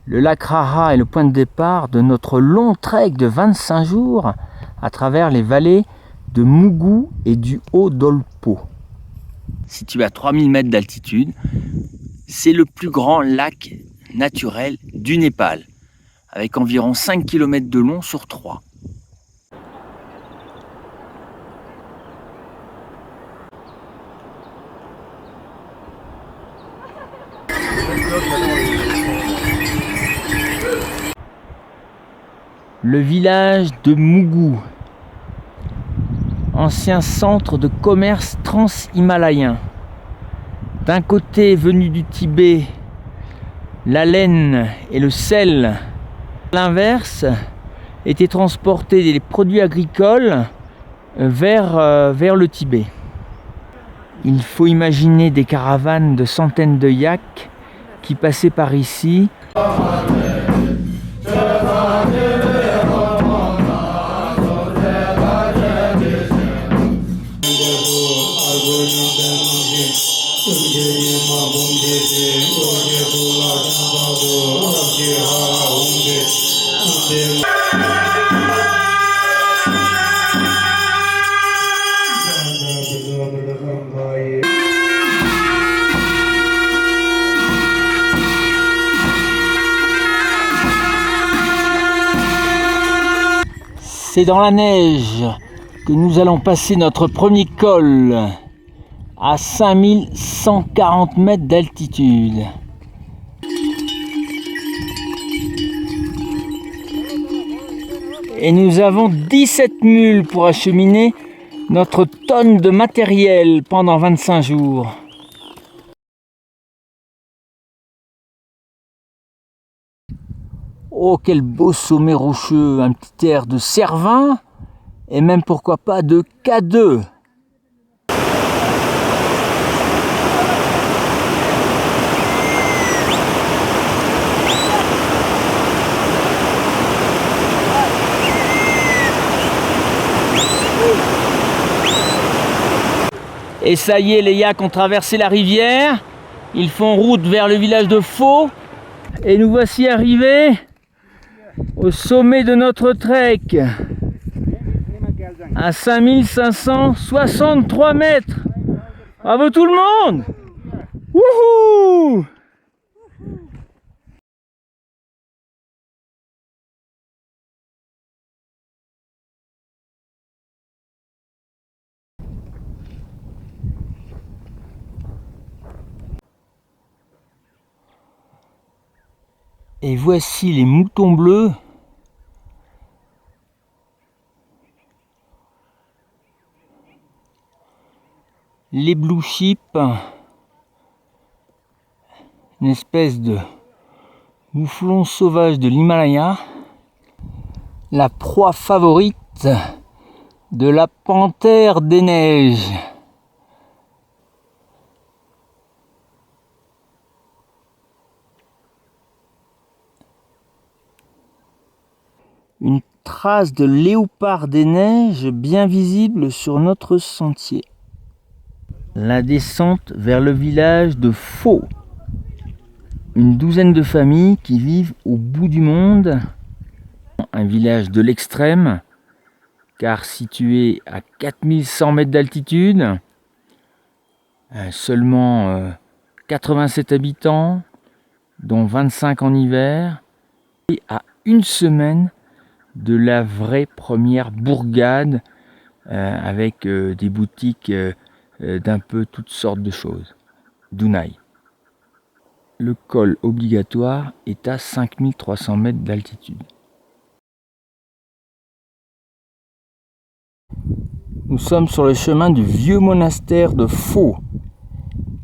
Le lac Rara est le point de départ de notre long trek de 25 jours à travers les vallées de Mougou et du Haut-Dolpo. Situé à 3000 mètres d'altitude, c'est le plus grand lac naturel du Népal, avec environ 5 km de long sur 3. Le village de Mougou, ancien centre de commerce trans-himalayen. D'un côté, venu du Tibet, la laine et le sel. À l'inverse, étaient transportés des produits agricoles vers le Tibet. Il faut imaginer des caravanes de centaines de yaks qui passaient par ici. C'est dans la neige que nous allons passer notre premier col à 5140 mètres d'altitude. Et nous avons 17 mules pour acheminer notre tonne de matériel pendant 25 jours. Oh, quel beau sommet rocheux, un petit air de Cervin et même pourquoi pas de K2. Et ça y est, les yaks ont traversé la rivière, ils font route vers le village de Pho et nous voici arrivés au sommet de notre trek à 5563 mètres. Bravo tout le monde! Wouhou! Et voici les moutons bleus. Les blue sheep, une espèce de mouflon sauvage de l'Himalaya, la proie favorite de la panthère des neiges. Une trace de léopard des neiges bien visible sur notre sentier. La descente vers le village de Pho. Une douzaine de familles qui vivent au bout du monde. Un village de l'extrême, car situé à 4100 mètres d'altitude. Seulement 87 habitants, dont 25 en hiver. Et à une semaine de la vraie première bourgade, avec des boutiques d'un peu toutes sortes de choses. Dunai. Le col obligatoire est à 5300 mètres d'altitude. Nous sommes sur le chemin du vieux monastère de Pho,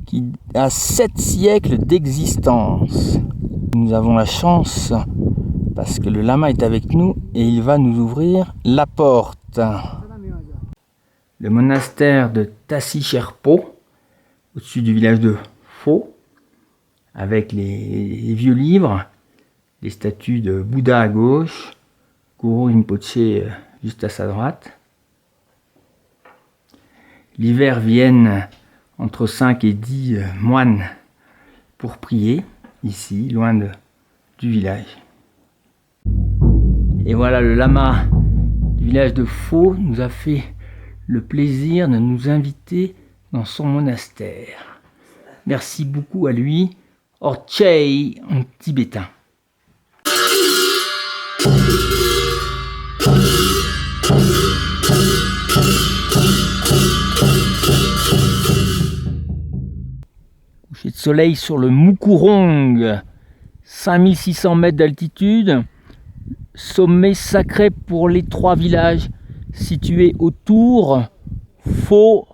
qui a 7 siècles d'existence. Nous avons la chance, parce que le lama est avec nous et il va nous ouvrir la porte. Le monastère de Tassi Sherpo, au-dessus du village de Pho, avec les vieux livres, les statues de Bouddha à gauche, Guru Rinpoche juste à sa droite. L'hiver vienne entre 5 et 10 moines pour prier, ici, loin du village. Et voilà, le lama du village de Pho nous a fait le plaisir de nous inviter dans son monastère. Merci beaucoup à lui, Orchei en tibétain. Coucher de soleil sur le Mukurong, 5600 mètres d'altitude, sommet sacré pour les 3 villages situés autour, Pho,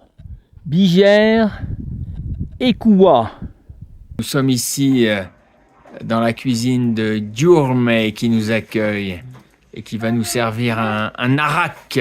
Bigère et Kuwa. Nous sommes ici dans la cuisine de Gyurme qui nous accueille et qui va nous servir un arak.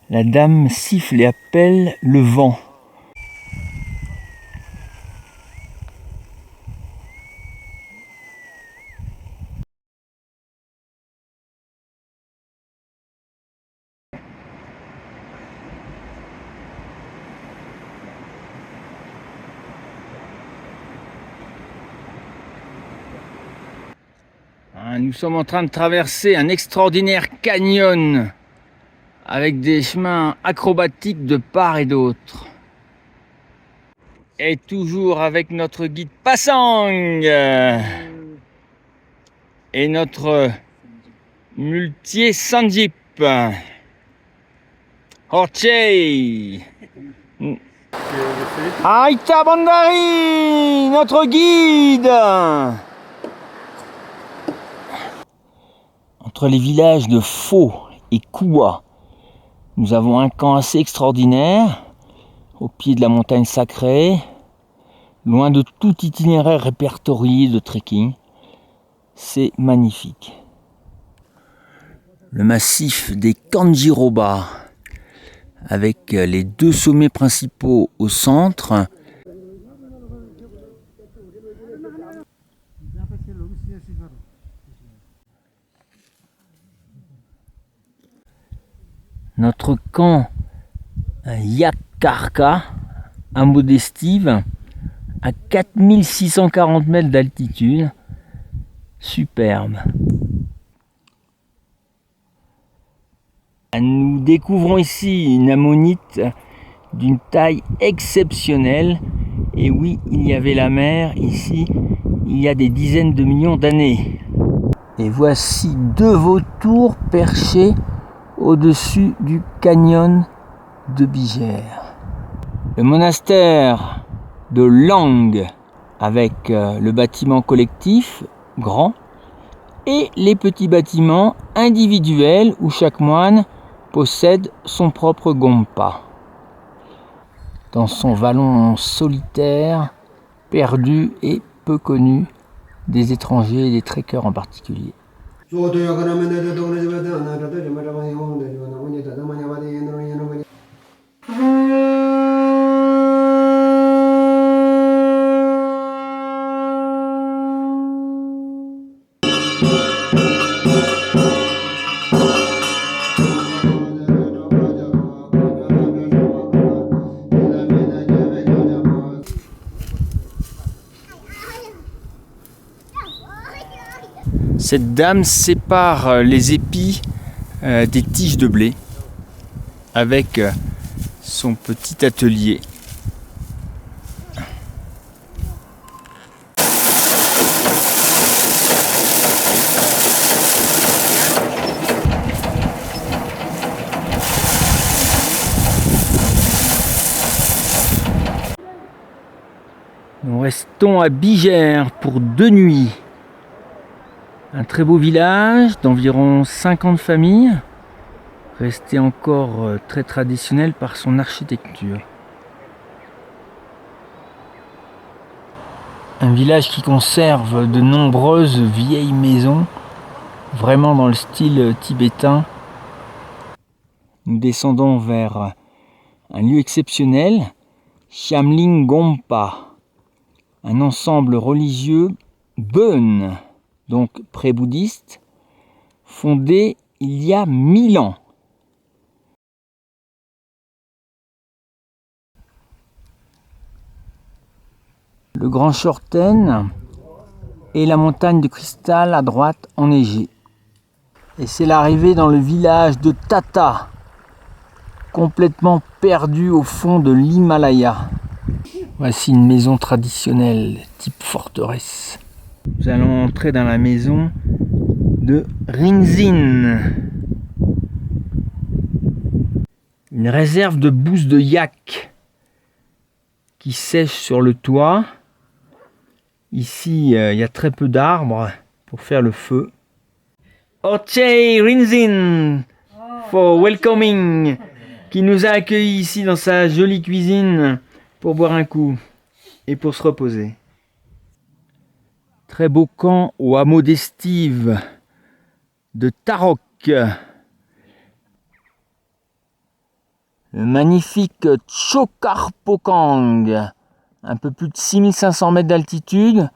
La dame siffle et appelle le vent. Nous sommes en train de traverser un extraordinaire canyon avec des chemins acrobatiques de part et d'autre. Et toujours avec notre guide Passang et notre muletier Sanjip. Orchei. Aïta Bandari, notre guide. Entre les villages de Pho et Kuwa, nous avons un camp assez extraordinaire, au pied de la montagne sacrée, loin de tout itinéraire répertorié de trekking. C'est magnifique. Le massif des Kanjiroba, avec les 2 sommets principaux au centre. Notre camp Yakarka, à Modestive, à 4640 mètres d'altitude. Superbe. Nous découvrons ici une ammonite d'une taille exceptionnelle. Et oui, il y avait la mer ici, il y a des dizaines de millions d'années. Et voici 2 vautours perchés au-dessus du canyon de Bigère. Le monastère de Lang, avec le bâtiment collectif grand et les petits bâtiments individuels où chaque moine possède son propre gompa. Dans son vallon solitaire, perdu et peu connu des étrangers et des trekkers en particulier. Cette dame sépare les épis des tiges de blé avec son petit atelier. Nous restons à Bigère pour 2 nuits. Un très beau village d'environ 50 familles, resté encore très traditionnel par son architecture. Un village qui conserve de nombreuses vieilles maisons, vraiment dans le style tibétain. nous descendons vers un lieu exceptionnel, Shamling Gompa, un ensemble religieux Bön, donc pré-bouddhiste, fondé il y a 1000 ans. Le Grand Shorten et la montagne de cristal à droite enneigée. Et c'est l'arrivée dans le village de Tata, complètement perdu au fond de l'Himalaya. Voici une maison traditionnelle, type forteresse. Nous allons entrer dans la maison de Rinzin. Une réserve de bousses de yak qui sèche sur le toit. Ici, il y a très peu d'arbres pour faire le feu. Orche Rinzin for welcoming, qui nous a accueillis ici dans sa jolie cuisine pour boire un coup et pour se reposer. Très beau camp au hameau d'estive de Tarok. Le magnifique Chokarpokang, un peu plus de 6500 mètres d'altitude,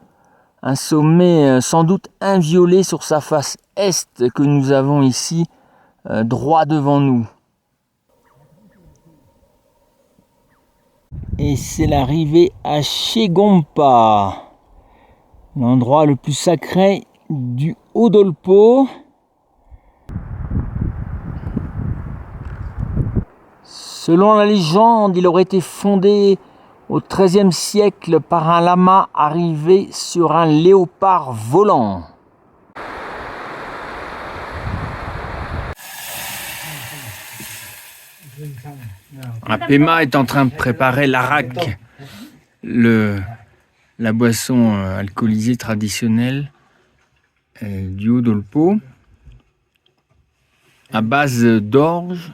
un sommet sans doute inviolé sur sa face est que nous avons ici droit devant nous. Et c'est l'arrivée à Shegompa, l'endroit le plus sacré du Haut-Dolpo. Selon la légende, il aurait été fondé au XIIIe siècle par un lama arrivé sur un léopard volant. Pema est en train de préparer l'arak, la boisson alcoolisée traditionnelle du Haut-Dolpo, à base d'orge,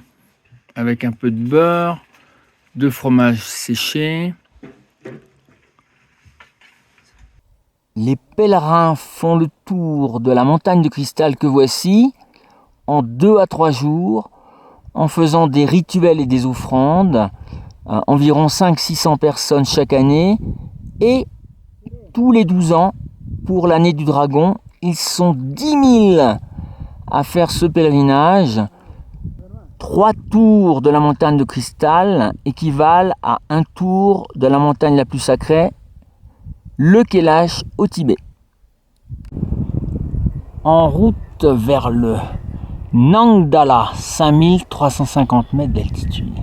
avec un peu de beurre, de fromage séché. Les pèlerins font le tour de la montagne de cristal que voici en 2 à 3 jours, en faisant des rituels et des offrandes, environ 500-600 personnes chaque année, et tous les 12 ans, pour l'année du dragon, ils sont 10 000 à faire ce pèlerinage. 3 tours de la montagne de cristal équivalent à un tour de la montagne la plus sacrée, le Kailash au Tibet. En route vers le Nangdala, 5350 mètres d'altitude.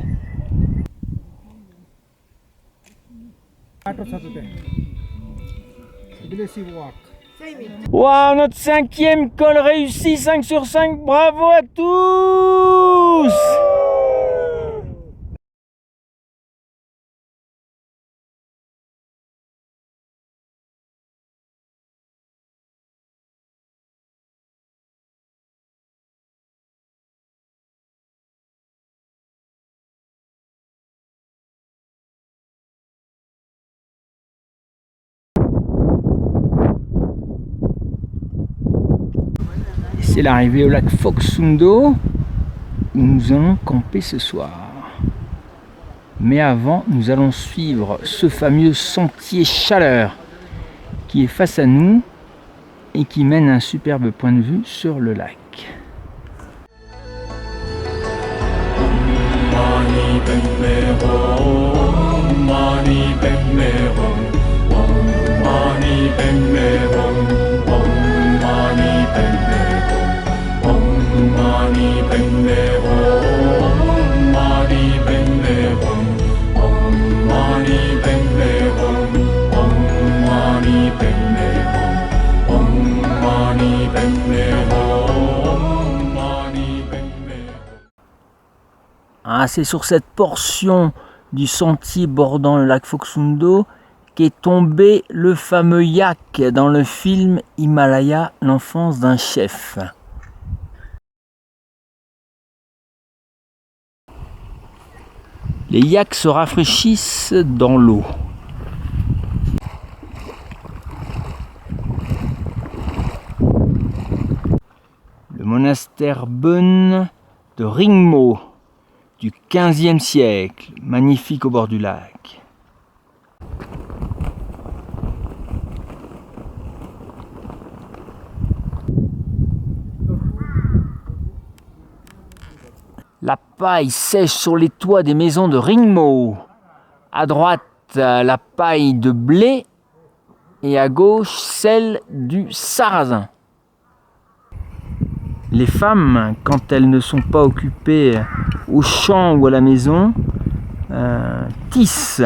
Wow, notre 5e col réussi, 5 sur 5, bravo à tous! C'est l'arrivée au lac Phoksundo où nous allons camper ce soir. Mais avant, nous allons suivre ce fameux sentier Chaleur qui est face à nous et qui mène à un superbe point de vue sur le lac. C'est sur cette portion du sentier bordant le lac Phoksundo qu'est tombé le fameux yak dans le film Himalaya, l'enfance d'un chef. Les yaks se rafraîchissent dans l'eau. Le monastère Bön de Ringmo, du XVe siècle, magnifique au bord du lac. La paille sèche sur les toits des maisons de Ringmo. À droite, la paille de blé et à gauche, celle du sarrasin. Les femmes, quand elles ne sont pas occupées au champ ou à la maison, tissent